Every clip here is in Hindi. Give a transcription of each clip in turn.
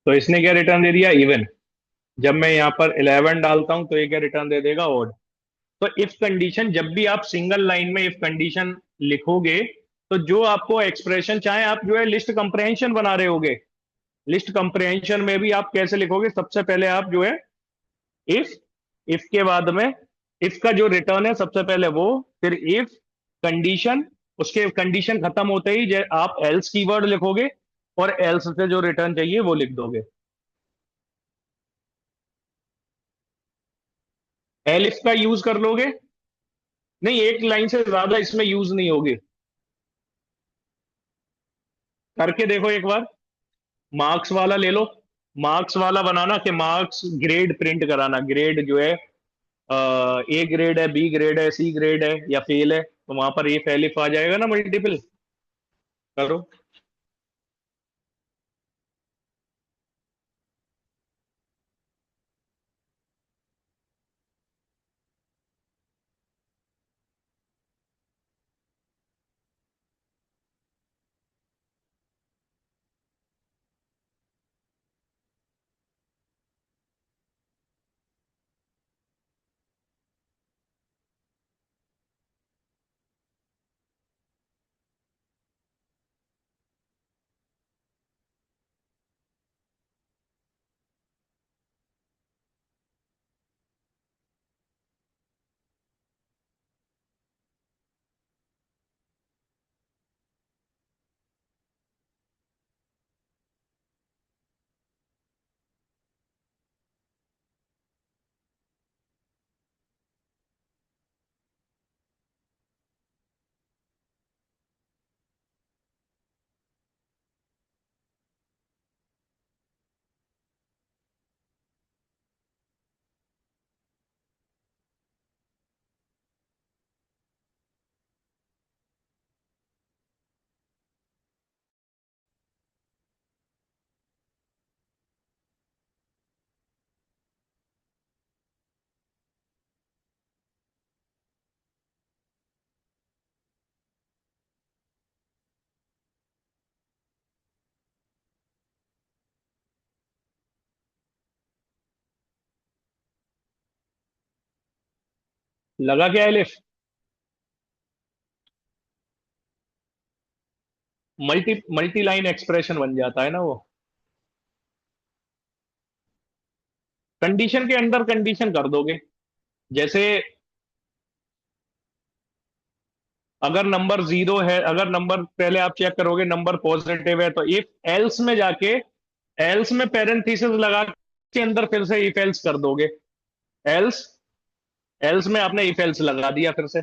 तो इसने क्या रिटर्न दे दिया? इवन। जब मैं यहाँ पर 11 डालता हूं तो ये क्या रिटर्न दे देगा? ओड। तो इफ कंडीशन, जब भी आप सिंगल लाइन में इफ कंडीशन लिखोगे, तो जो आपको एक्सप्रेशन, चाहे आप जो है लिस्ट कंप्रेहेंशन बना रहे होगे, लिस्ट कंप्रेहेंशन में भी आप कैसे लिखोगे? सबसे पहले आप जो है इफ, इफ के बाद में इफ का जो रिटर्न है सबसे पहले वो, फिर इफ कंडीशन, उसके कंडीशन खत्म होते ही आप एल्स कीवर्ड लिखोगे, और एल्स से जो रिटर्न चाहिए वो लिख दोगे। एलिफ का यूज कर लोगे। नहीं, एक लाइन से ज्यादा इसमें यूज नहीं होगी। करके देखो एक बार। मार्क्स वाला ले लो। मार्क्स वाला बनाना कि मार्क्स ग्रेड प्रिंट कराना, ग्रेड जो है ए ग्रेड है, बी ग्रेड है, सी ग्रेड है या फेल है, तो वहां पर ये फेलिफ आ जाएगा ना, मल्टीपल। करो। लगा क्या elif? Multi multi line expression बन जाता है ना वो। कंडीशन के अंदर कंडीशन कर दोगे। जैसे अगर नंबर जीरो है, अगर नंबर पहले आप चेक करोगे नंबर पॉजिटिव है, तो इफ एल्स में जाके, एल्स में पैरेंथेसिस लगा के अंदर फिर से इफ एल्स कर दोगे। एल्स, एल्स में आपने इफ एल्स लगा दिया फिर से,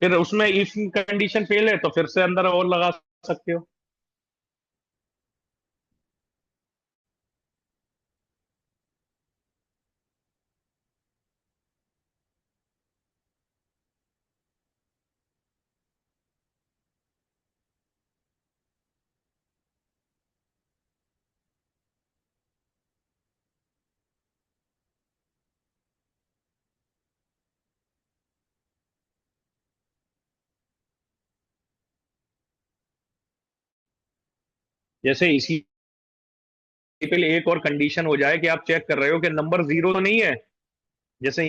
फिर उसमें इफ कंडीशन फेल है तो फिर से अंदर और लगा सकते हो। जैसे इसी पे एक और कंडीशन हो जाए कि आप चेक कर रहे हो कि नंबर जीरो तो नहीं है, जैसे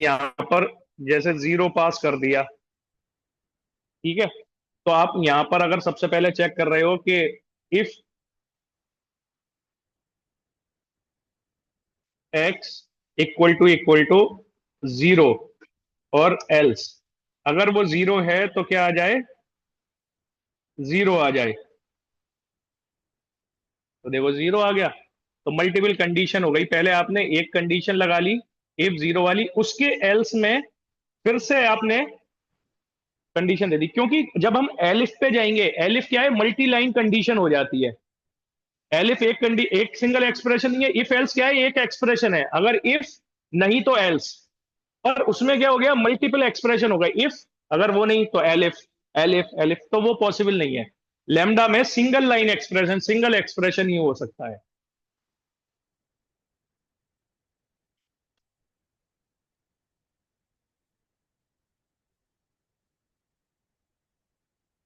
यहाँ पर, जैसे जीरो पास कर दिया, ठीक है, तो आप यहाँ पर अगर सबसे पहले चेक कर रहे हो कि if x equal to zero, और एल्स, अगर वो जीरो है तो क्या आ जाए? जीरो आ जाए। तो देखो जीरो आ गया। तो मल्टीपल कंडीशन हो गई, पहले आपने एक कंडीशन लगा ली इफ जीरो वाली, उसके एल्स में फिर से आपने कंडीशन दे दी, क्योंकि जब हम एलिफ पे जाएंगे, एलिफ क्या है? मल्टी लाइन कंडीशन हो जाती है। एलिफ एक सिंगल एक्सप्रेशन नहीं है। इफ एल्स क्या है? एक एक्सप्रेशन है। अगर इफ नहीं तो एल्स, और उसमें क्या हो गया? मल्टीपल एक्सप्रेशन हो गए। इफ, अगर वो नहीं तो एलिफ, एलिफ एलिफ, तो वो पॉसिबल नहीं है। लेमडा में single line expression, single expression ही हो सकता है।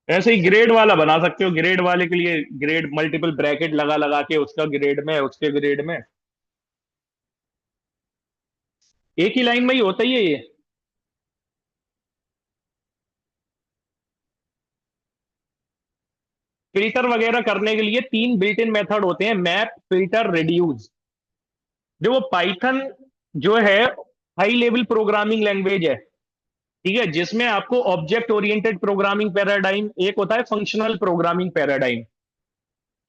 ऐसे ही ग्रेड वाला बना सकते हो, ग्रेड वाले के लिए ग्रेड मल्टीपल ब्रैकेट लगा लगा के, उसका ग्रेड में उसके ग्रेड में। एक ही लाइन में ही होता ही है ये। फिल्टर वगैरह करने के लिए तीन बिल्ट इन मेथड होते हैं, मैप, फिल्टर, रिड्यूस। जो वो पाइथन जो है हाई लेवल प्रोग्रामिंग लैंग्वेज है, ठीक है, जिसमें आपको ऑब्जेक्ट ओरिएंटेड प्रोग्रामिंग पैराडाइम, एक होता है फंक्शनल प्रोग्रामिंग पैराडाइम।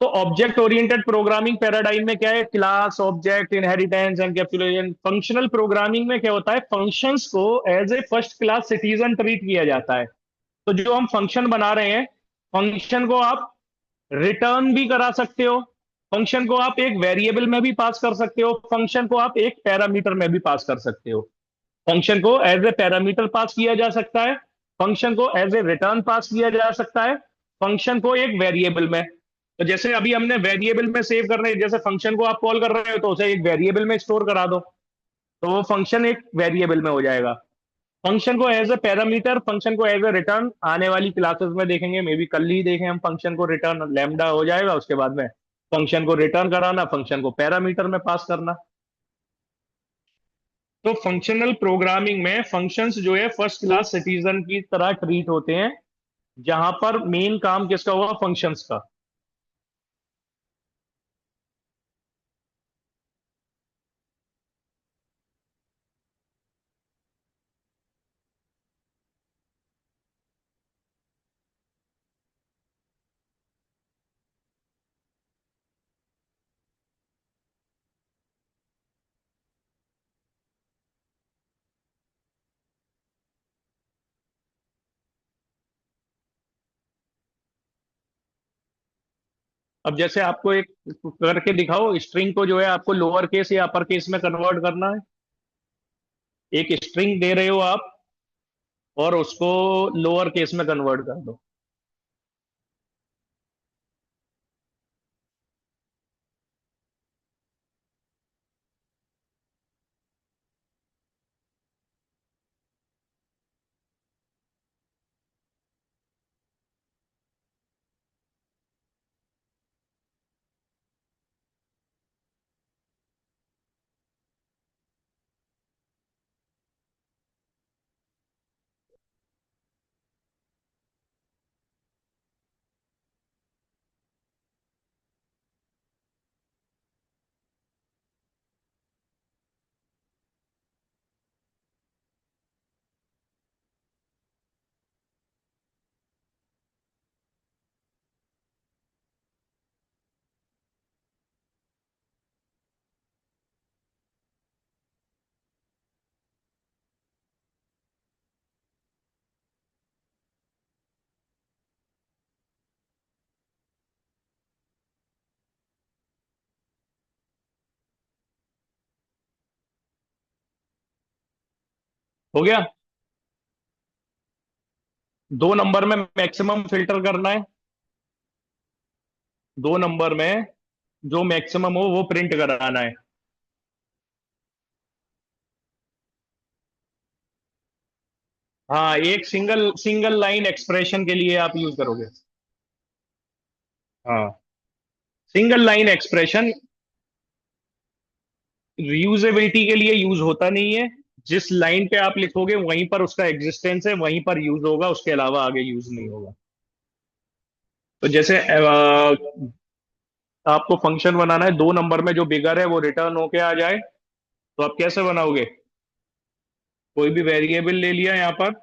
तो ऑब्जेक्ट ओरिएंटेड प्रोग्रामिंग पैराडाइम में क्या है, class, object, inheritance, encapsulation. Functional programming में क्या होता है, फंक्शंस को as a first class citizen treat किया जाता है। तो जो हम फंक्शन बना रहे हैं, फंक्शन को आप रिटर्न भी करा सकते हो, फंक्शन को आप एक वेरिएबल में भी पास कर सकते हो, फंक्शन को आप एक पैरामीटर में भी पास कर सकते हो। फंक्शन को एज ए पैरामीटर पास किया जा सकता है, फंक्शन को एज ए रिटर्न पास किया जा सकता है, फंक्शन को एक वेरिएबल में। तो जैसे अभी हमने वेरिएबल में सेव कर रहे हैं, जैसे फंक्शन को आप कॉल कर रहे हो तो उसे एक वेरिएबल में स्टोर करा दो, तो वो फंक्शन एक वेरिएबल में हो जाएगा। फंक्शन को एज ए पैरामीटर, फंक्शन को एज ए रिटर्न आने वाली क्लासेस में देखेंगे, मे बी कल ही देखें हम। फंक्शन को रिटर्न लैम्डा हो जाएगा, उसके बाद में फंक्शन को रिटर्न कराना, फंक्शन को पैरामीटर में पास करना। तो फंक्शनल प्रोग्रामिंग में फंक्शंस जो है फर्स्ट क्लास सिटीजन की तरह ट्रीट होते हैं, जहां पर मेन काम किसका हुआ, फंक्शंस का। अब जैसे आपको एक करके दिखाओ, स्ट्रिंग को जो है आपको लोअर केस या अपर केस में कन्वर्ट करना है। एक स्ट्रिंग दे रहे हो आप और उसको लोअर केस में कन्वर्ट कर दो। हो गया। दो नंबर में मैक्सिमम फिल्टर करना है, दो नंबर में जो मैक्सिमम हो वो प्रिंट कराना है। हाँ, एक सिंगल सिंगल लाइन एक्सप्रेशन के लिए आप यूज करोगे। हाँ, सिंगल लाइन एक्सप्रेशन रीयूजेबिलिटी के लिए यूज होता नहीं है। जिस लाइन पे आप लिखोगे वहीं पर उसका एग्जिस्टेंस है, वहीं पर यूज होगा, उसके अलावा आगे यूज नहीं होगा। तो जैसे आपको फंक्शन बनाना है, दो नंबर में जो बिगर है वो रिटर्न होके आ जाए, तो आप कैसे बनाओगे, कोई भी वेरिएबल ले लिया यहाँ पर,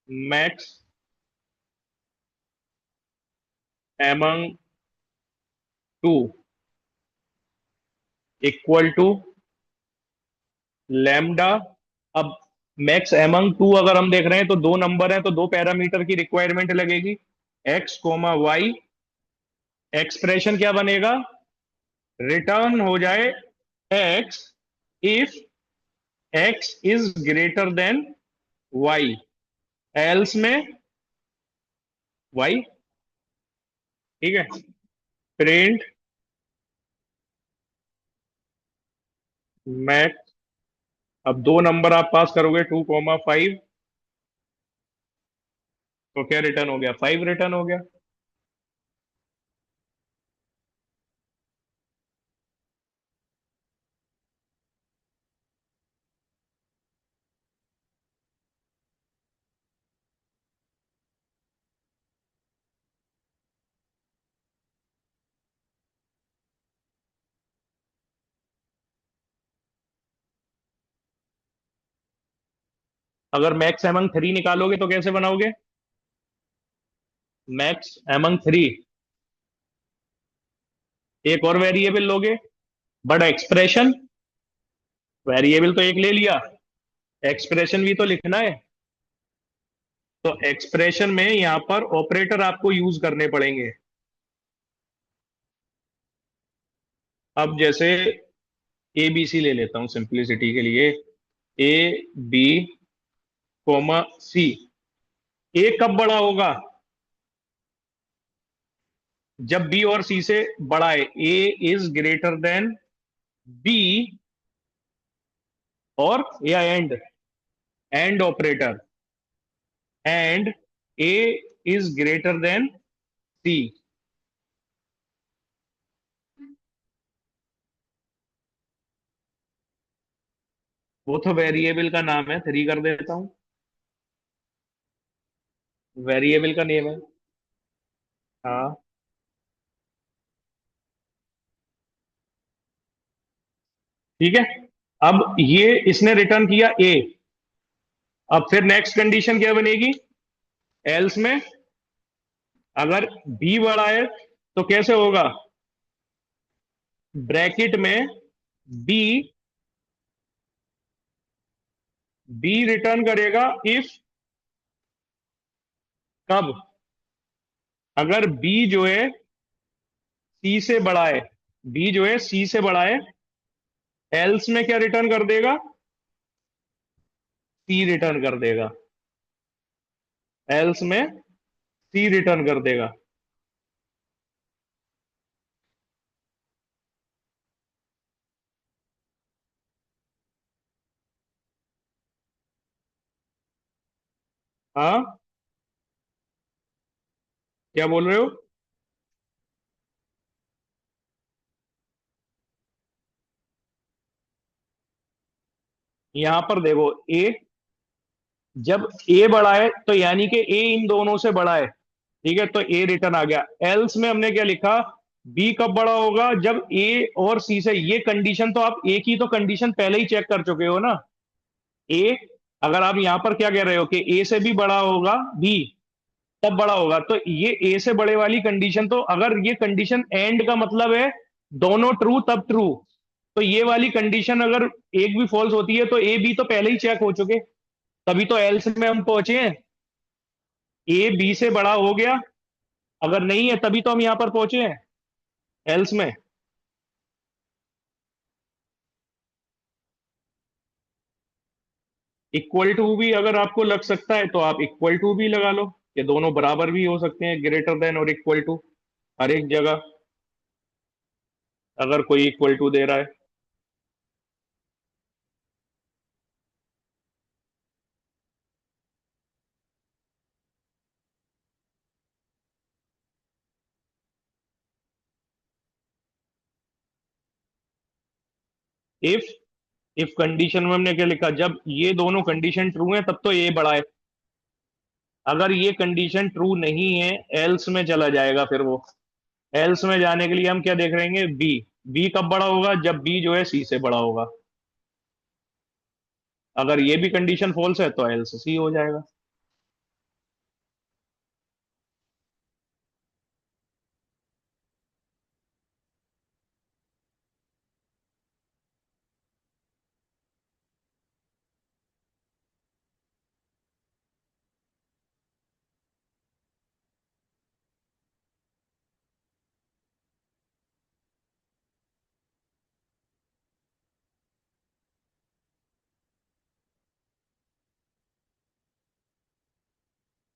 max among two equal to lambda. अब मैक्स एमंग टू अगर हम देख रहे हैं तो दो नंबर है, तो दो पैरामीटर की रिक्वायरमेंट लगेगी, एक्स कोमा वाई। एक्सप्रेशन क्या बनेगा, रिटर्न हो जाए x if x is greater than y, else में वाई। ठीक है, प्रिंट मैक्स। अब दो नंबर आप पास करोगे, 2,5, तो क्या रिटर्न हो गया? 5 रिटर्न हो गया। अगर मैक्स एमंग 3 निकालोगे तो कैसे बनाओगे? मैक्स एमंग 3, एक और वेरिएबल लोगे, बट एक्सप्रेशन, वेरिएबल तो एक ले लिया, एक्सप्रेशन भी तो लिखना है। तो एक्सप्रेशन में यहां पर ऑपरेटर आपको यूज करने पड़ेंगे। अब जैसे ए बी सी ले लेता हूं सिंप्लिसिटी के लिए। A B comma C. ए कब बड़ा होगा? जब बी और सी से बड़ा है। A is greater than B, और या and operator, and A is greater than C. वो तो वेरिएबल का नाम है, 3 कर देता हूं। वेरिएबल का नेम है। हाँ, ठीक है। अब ये इसने रिटर्न किया ए। अब फिर नेक्स्ट कंडीशन क्या बनेगी? एल्स में अगर बी बड़ा है तो कैसे होगा? ब्रैकेट में बी, बी रिटर्न करेगा इफ, कब? अगर बी जो है सी से बड़ा है, बी जो है सी से बड़ा है, एल्स में क्या रिटर्न कर देगा? सी रिटर्न कर देगा। एल्स में सी रिटर्न कर देगा। हाँ, क्या बोल रहे हो? यहां पर देखो, ए, जब ए बड़ा है तो यानी कि ए इन दोनों से बड़ा है, ठीक है, तो ए रिटर्न आ गया। एल्स में हमने क्या लिखा? बी कब बड़ा होगा? जब ए और सी से, ये कंडीशन तो आप ए की तो कंडीशन पहले ही चेक कर चुके हो ना। ए, अगर आप यहां पर क्या कह रहे हो कि ए से भी बड़ा होगा बी, तब बड़ा होगा, तो ये ए से बड़े वाली कंडीशन, तो अगर ये कंडीशन एंड का मतलब है दोनों ट्रू तब ट्रू, तो ये वाली कंडीशन अगर एक भी फॉल्स होती है तो ए बी तो पहले ही चेक हो चुके, तभी तो एल्स में हम पहुंचे हैं। ए बी से बड़ा हो गया, अगर नहीं है तभी तो हम यहां पर पहुंचे हैं एल्स में। इक्वल टू भी अगर आपको लग सकता है तो आप इक्वल टू भी लगा लो, ये दोनों बराबर भी हो सकते हैं, ग्रेटर देन और इक्वल टू, हर एक जगह अगर कोई इक्वल टू दे रहा है। इफ, इफ कंडीशन में हमने क्या लिखा? जब ये दोनों कंडीशन ट्रू है तब तो ए बड़ा है, अगर ये कंडीशन ट्रू नहीं है एल्स में चला जाएगा फिर वो। एल्स में जाने के लिए हम क्या देख रहे हैं? बी, बी कब बड़ा होगा? जब बी जो है सी से बड़ा होगा। अगर ये भी कंडीशन फॉल्स है तो एल्स सी हो जाएगा।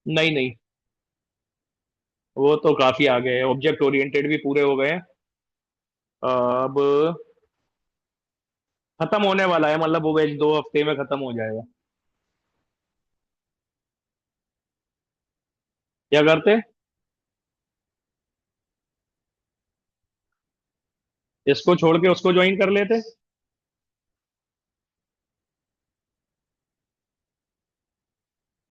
नहीं नहीं, वो तो काफी आगे है, ऑब्जेक्ट ओरिएंटेड भी पूरे हो गए हैं। अब खत्म होने वाला है, मतलब वो बैच 2 हफ्ते में खत्म हो जाएगा। क्या करते? इसको छोड़ के उसको ज्वाइन कर लेते।